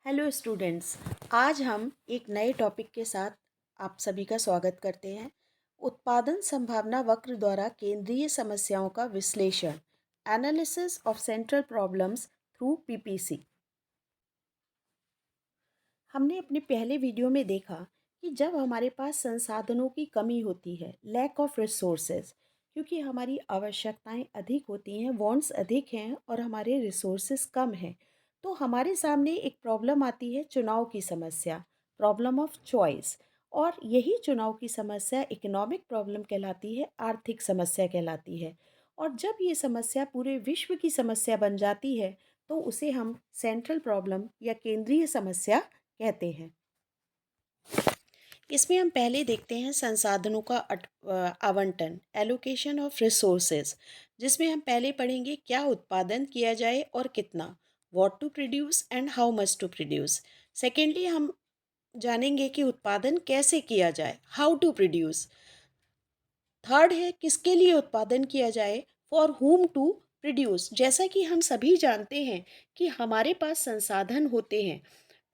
Hello students. आज हम एक नए टॉपिक के साथ आप सभी का स्वागत करते हैं। उत्पादन संभावना वक्र द्वारा केंद्रीय समस्याओं का विश्लेषण, analysis of central problems through PPC. हमने अपने पहले वीडियो में देखा कि जब हमारे पास संसाधनों की कमी होती है, लैक ऑफ रिसोर्सेज, क्योंकि हमारी आवश्यकताएं अधिक होती हैं, वांट्स अधिक हैं और हमारे रिसोर्सेज कम हैं, तो हमारे सामने एक प्रॉब्लम आती है, चुनाव की समस्या, प्रॉब्लम ऑफ चॉइस। और यही चुनाव की समस्या इकोनॉमिक प्रॉब्लम कहलाती है, आर्थिक समस्या कहलाती है। और जब ये समस्या पूरे विश्व की समस्या बन जाती है तो उसे हम सेंट्रल प्रॉब्लम या केंद्रीय समस्या कहते हैं। इसमें हम पहले देखते हैं संसाधनों का आवंटन, एलोकेशन ऑफ रिसोर्सेज, जिसमें हम पहले पढ़ेंगे क्या उत्पादन किया जाए और कितना, what to produce and how much to produce. Secondly हम जानेंगे कि उत्पादन कैसे किया जाए, हाउ टू प्रोड्यूस। थर्ड है किसके लिए उत्पादन किया जाए, फॉर हुम टू प्रोड्यूस। जैसा कि हम सभी जानते हैं कि हमारे पास संसाधन होते हैं,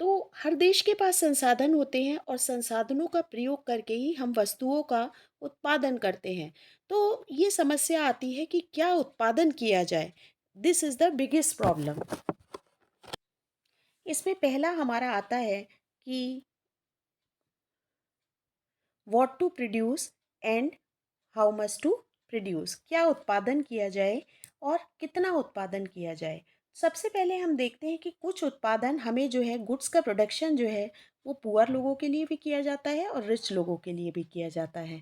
तो हर देश के पास संसाधन होते हैं और संसाधनों का प्रयोग करके ही हम वस्तुओं का उत्पादन करते हैं। तो ये समस्या आती है कि क्या उत्पादन किया जाए। This is the biggest problem. इसमें पहला हमारा आता है कि what to produce and how much to produce, क्या उत्पादन किया जाए और कितना उत्पादन किया जाए। सबसे पहले हम देखते हैं कि कुछ उत्पादन हमें जो है, गुड्स का प्रोडक्शन जो है वो पुअर लोगों के लिए भी किया जाता है और रिच लोगों के लिए भी किया जाता है।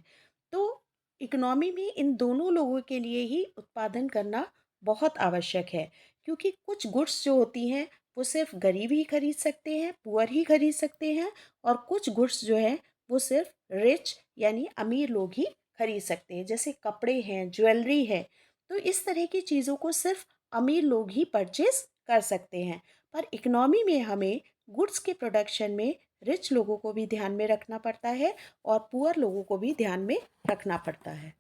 तो इकोनॉमी में इन दोनों लोगों के लिए ही उत्पादन करना बहुत आवश्यक है, क्योंकि कुछ गुड्स जो होती हैं वो सिर्फ गरीब ही खरीद सकते हैं, पुअर ही खरीद सकते हैं, और कुछ गुड्स जो है वो सिर्फ रिच यानी अमीर लोग ही खरीद सकते हैं, जैसे कपड़े हैं, ज्वेलरी है। तो इस तरह की चीज़ों को सिर्फ अमीर लोग ही परचेज कर सकते हैं। पर इकोनॉमी में हमें गुड्स के प्रोडक्शन में रिच लोगों को भी ध्यान में रखना पड़ता है और पुअर लोगों को भी ध्यान में रखना पड़ता है।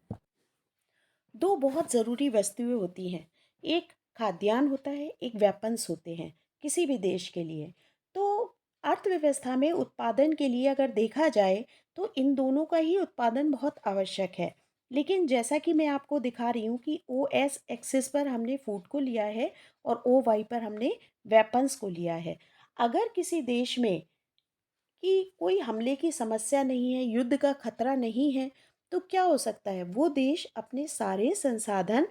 दो बहुत ज़रूरी वस्तुएं होती हैं, एक खाद्यान्न होता है, एक वेपन्स होते हैं किसी भी देश के लिए। तो अर्थव्यवस्था में उत्पादन के लिए अगर देखा जाए तो इन दोनों का ही उत्पादन बहुत आवश्यक है। लेकिन जैसा कि मैं आपको दिखा रही हूँ कि ओ एस एक्सिस पर हमने फूड को लिया है और ओ वाई पर हमने वेपन्स को लिया है। अगर किसी देश में कि कोई हमले की समस्या नहीं है, युद्ध का खतरा नहीं है, तो क्या हो सकता है, वो देश अपने सारे संसाधन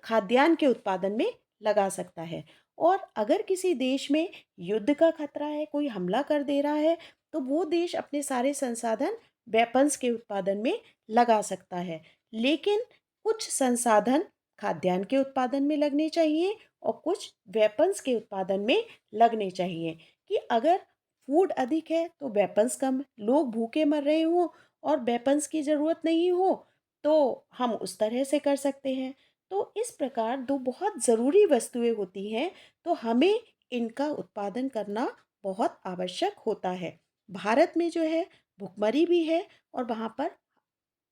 खाद्यान्न के उत्पादन में लगा सकता है। और अगर किसी देश में युद्ध का खतरा है, कोई हमला कर दे रहा है, तो वो देश अपने सारे संसाधन वेपन्स के उत्पादन में लगा सकता है। लेकिन कुछ संसाधन खाद्यान्न के उत्पादन में लगने चाहिए और कुछ वेपन्स के उत्पादन में लगने चाहिए। कि अगर फूड अधिक है तो वेपन्स कम, लोग भूखे मर रहे हों और वेपन्स की ज़रूरत नहीं हो, तो हम उस तरह से कर सकते हैं। तो इस प्रकार दो बहुत ज़रूरी वस्तुएं होती हैं, तो हमें इनका उत्पादन करना बहुत आवश्यक होता है। भारत में जो है भुखमरी भी है और वहाँ पर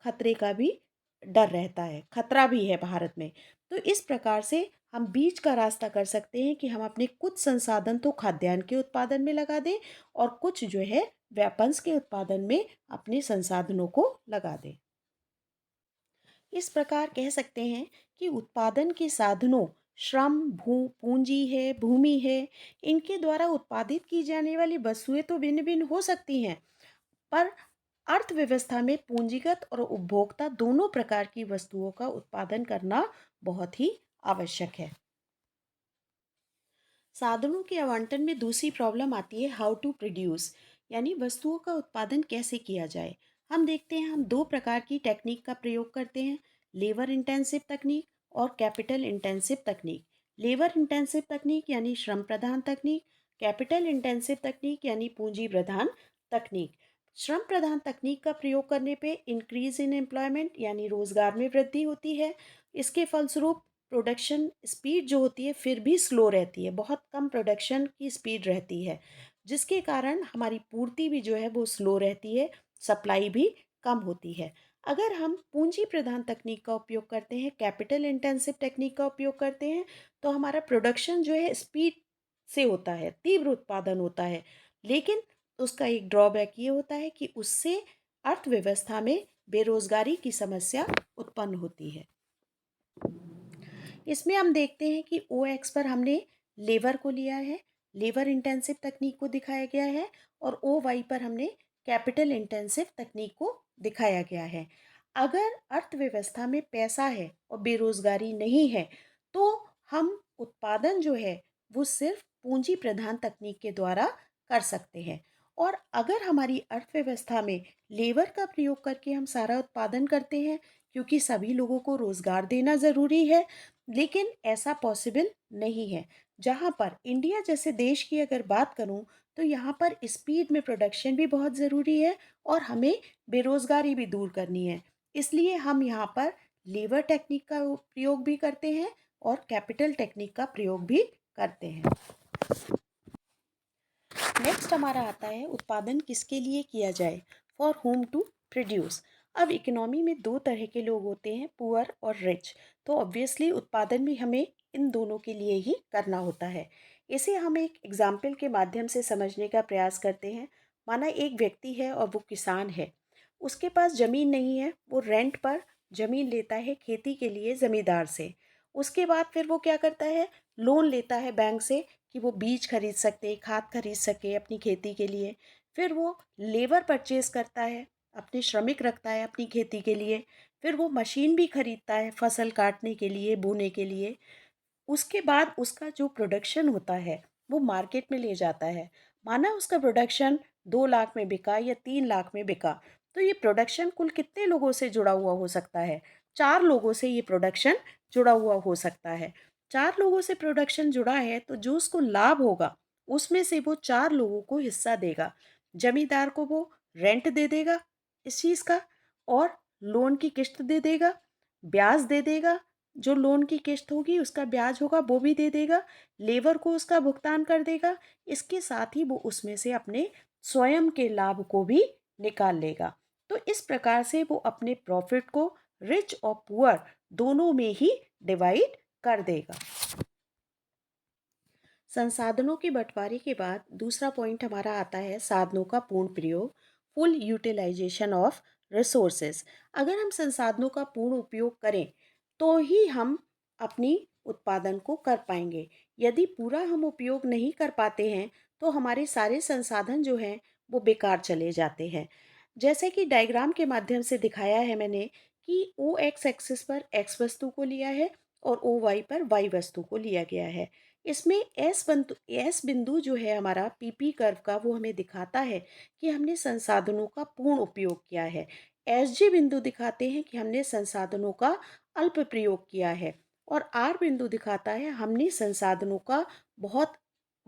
खतरे का भी डर रहता है, खतरा भी है भारत में। तो इस प्रकार से हम बीच का रास्ता कर सकते हैं कि हम अपने कुछ संसाधन तो खाद्यान्न के उत्पादन में लगा दें और कुछ जो है वेपन्स के उत्पादन में अपने संसाधनों को लगा दें। इस प्रकार कह सकते हैं कि उत्पादन के साधनों, श्रम, पूंजी है, भूमि है, इनके द्वारा उत्पादित की जाने वाली वस्तुएं तो भिन्न भिन्न हो सकती हैं, पर अर्थव्यवस्था में पूंजीगत और उपभोक्ता दोनों प्रकार की वस्तुओं का उत्पादन करना बहुत ही आवश्यक है। साधनों के आवंटन में दूसरी प्रॉब्लम आती है हाउ टू प्रोड्यूस, यानी वस्तुओं का उत्पादन कैसे किया जाए। हम देखते हैं हम दो प्रकार की टेक्निक का प्रयोग करते हैं, लेबर इंटेंसिव तकनीक और कैपिटल इंटेंसिव तकनीक। लेबर इंटेंसिव तकनीक यानी श्रम प्रधान तकनीक, कैपिटल इंटेंसिव तकनीक यानी पूंजी प्रधान तकनीक। श्रम प्रधान तकनीक का प्रयोग करने पे इंक्रीज इन एम्प्लॉयमेंट यानी रोजगार में वृद्धि होती है। इसके फलस्वरूप प्रोडक्शन स्पीड जो होती है फिर भी स्लो रहती है, बहुत कम प्रोडक्शन की स्पीड रहती है, जिसके कारण हमारी पूर्ति भी जो है वो स्लो रहती है, सप्लाई भी कम होती है। अगर हम पूंजी प्रधान तकनीक का उपयोग करते हैं, कैपिटल इंटेंसिव टेक्निक का उपयोग करते हैं, तो हमारा प्रोडक्शन जो है स्पीड से होता है, तीव्र उत्पादन होता है। लेकिन उसका एक ड्रॉबैक ये होता है कि उससे अर्थव्यवस्था में बेरोजगारी की समस्या उत्पन्न होती है। इसमें हम देखते हैं कि OX पर हमने लेबर को लिया है, लेबर इंटेंसिव तकनीक को दिखाया गया है, और OY पर हमने कैपिटल इंटेंसिव तकनीक को दिखाया गया है। अगर अर्थव्यवस्था में पैसा है और बेरोजगारी नहीं है, तो हम उत्पादन जो है वो सिर्फ पूंजी प्रधान तकनीक के द्वारा कर सकते हैं। और अगर हमारी अर्थव्यवस्था में लेबर का प्रयोग करके हम सारा उत्पादन करते हैं, क्योंकि सभी लोगों को रोजगार देना ज़रूरी है, लेकिन ऐसा पॉसिबल नहीं है। जहाँ पर इंडिया जैसे देश की अगर बात करूँ, तो यहाँ पर स्पीड में प्रोडक्शन भी बहुत ज़रूरी है और हमें बेरोज़गारी भी दूर करनी है। इसलिए हम यहाँ पर लेबर टेक्निक का प्रयोग भी करते हैं और कैपिटल टेक्निक का प्रयोग भी करते हैं। नेक्स्ट हमारा आता है उत्पादन किसके लिए किया जाए, फॉर होम टू प्रोड्यूस। अब इकोनॉमी में दो तरह के लोग होते हैं, पुअर और रिच। तो ऑब्वियसली उत्पादन भी हमें इन दोनों के लिए ही करना होता है। इसे हम एक एग्जाम्पल के माध्यम से समझने का प्रयास करते हैं। माना एक व्यक्ति है और वो किसान है, उसके पास ज़मीन नहीं है, वो रेंट पर ज़मीन लेता है खेती के लिए ज़मींदार से। उसके बाद फिर वो क्या करता है, लोन लेता है बैंक से कि वो बीज खरीद सके, खाद खरीद सके अपनी खेती के लिए। फिर वो लेबर परचेज करता है, अपने श्रमिक रखता है अपनी खेती के लिए। फिर वो मशीन भी खरीदता है फसल काटने के लिए, बोने के लिए। उसके बाद उसका जो प्रोडक्शन होता है वो मार्केट में ले जाता है। माना उसका प्रोडक्शन 2 लाख में बिका या 3 लाख में बिका, तो ये प्रोडक्शन कुल कितने लोगों से जुड़ा हुआ हो सकता है? 4 लोगों से ये प्रोडक्शन जुड़ा हुआ हो सकता है। 4 लोगों से प्रोडक्शन जुड़ा है, तो जो उसको लाभ होगा उसमें से वो 4 लोगों को हिस्सा देगा। जमींदार को वो रेंट दे देगा इस चीज़ का, और लोन की किस्त दे देगा, ब्याज दे देगा, जो लोन की किस्त होगी उसका ब्याज होगा वो भी दे देगा, लेबर को उसका भुगतान कर देगा। इसके साथ ही वो उसमें से अपने स्वयं के लाभ को भी निकाल लेगा। तो इस प्रकार से वो अपने प्रॉफिट को रिच और पुअर दोनों में ही डिवाइड कर देगा। संसाधनों के बंटवारे के बाद दूसरा पॉइंट हमारा आता है साधनों का पूर्ण प्रयोग, फुल यूटिलाइजेशन ऑफ रिसोर्सेज। अगर हम संसाधनों का पूर्ण उपयोग करें तो ही हम अपनी उत्पादन को कर पाएंगे। यदि पूरा हम उपयोग नहीं कर पाते हैं तो हमारे सारे संसाधन जो हैं वो बेकार चले जाते हैं। जैसे कि डायग्राम के माध्यम से दिखाया है मैंने कि ओ एक्स एक्सिस पर एक्स वस्तु को लिया है और ओ वाई पर वाई वस्तु को लिया गया है। इसमें एस बिंदु जो है हमारा पीपी कर्व का, वो हमें दिखाता है कि हमने संसाधनों का पूर्ण उपयोग किया है। एस जी बिंदु दिखाते हैं कि हमने संसाधनों का अल्प प्रयोग किया है, और आर बिंदु दिखाता है हमने संसाधनों का बहुत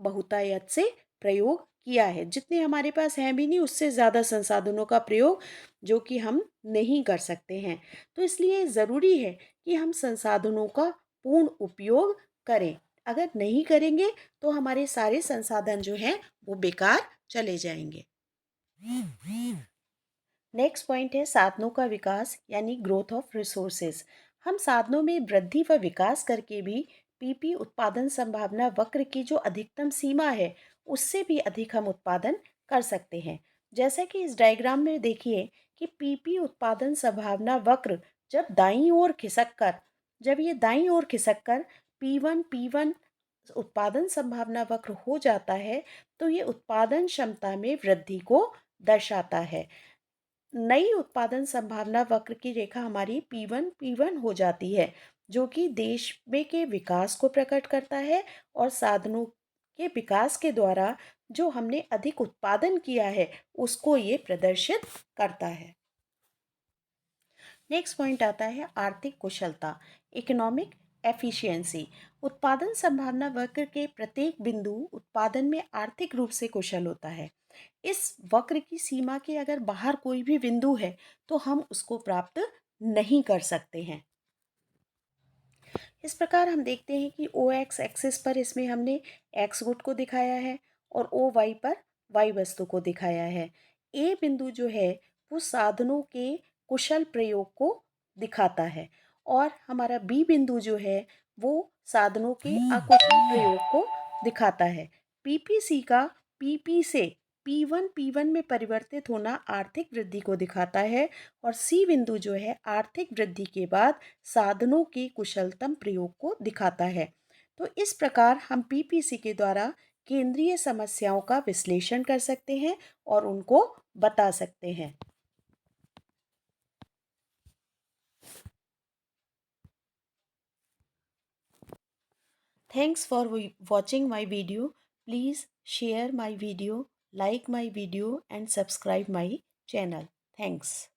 बहुतायत से प्रयोग किया है। जितने हमारे पास हैं भी नहीं, उससे ज़्यादा संसाधनों का प्रयोग जो कि हम नहीं कर सकते हैं। तो इसलिए ज़रूरी है कि हम संसाधनों का पूर्ण उपयोग करें। अगर नहीं करेंगे तो हमारे सारे संसाधन जो हैं वो बेकार चले जाएंगे। नेक्स्ट पॉइंट है साधनों का विकास यानी ग्रोथ ऑफ रिसोर्सेज। हम साधनों में वृद्धि व विकास करके भी पीपी उत्पादन संभावना वक्र की जो अधिकतम सीमा है उससे भी अधिक हम उत्पादन कर सकते हैं। जैसे कि इस डायग्राम में देखिए कि पीपी उत्पादन संभावना वक्र जब ये दाईं ओर खिसक कर P1 उत्पादन संभावना वक्र हो जाता है, तो ये उत्पादन क्षमता में वृद्धि को दर्शाता है। नई उत्पादन संभावना वक्र की रेखा हमारी P1 हो जाती है, जो कि देश में के विकास को प्रकट करता है और साधनों के विकास के द्वारा जो हमने अधिक उत्पादन किया है उसको ये प्रदर्शित करता है। नेक्स्ट पॉइंट आता है आर्थिक कुशलता, इकोनॉमिक एफिशिएंसी। उत्पादन संभावना वक्र के प्रत्येक बिंदु उत्पादन में आर्थिक रूप से कुशल होता है। इस वक्र की सीमा के अगर बाहर कोई भी बिंदु है तो हम उसको प्राप्त नहीं कर सकते हैं। इस प्रकार हम देखते हैं कि ओ एक्स एक्सिस पर इसमें हमने एक्स गुट को दिखाया है और ओ वाई पर वाई वस्तु को दिखाया है। ए बिंदु जो है वो साधनों के कुशल प्रयोग को दिखाता है, और हमारा बी बिंदु जो है वो साधनों के अकुशल प्रयोग को दिखाता है। पीपीसी का पीपी से P1 में परिवर्तित होना आर्थिक वृद्धि को दिखाता है और सी बिंदु जो है आर्थिक वृद्धि के बाद साधनों के कुशलतम प्रयोग को दिखाता है। तो इस प्रकार हम पीपीसी के द्वारा केंद्रीय समस्याओं का विश्लेषण कर सकते हैं और उनको बता सकते हैं। Thanks for watching my video. Please share my video, like my video and subscribe my channel. Thanks.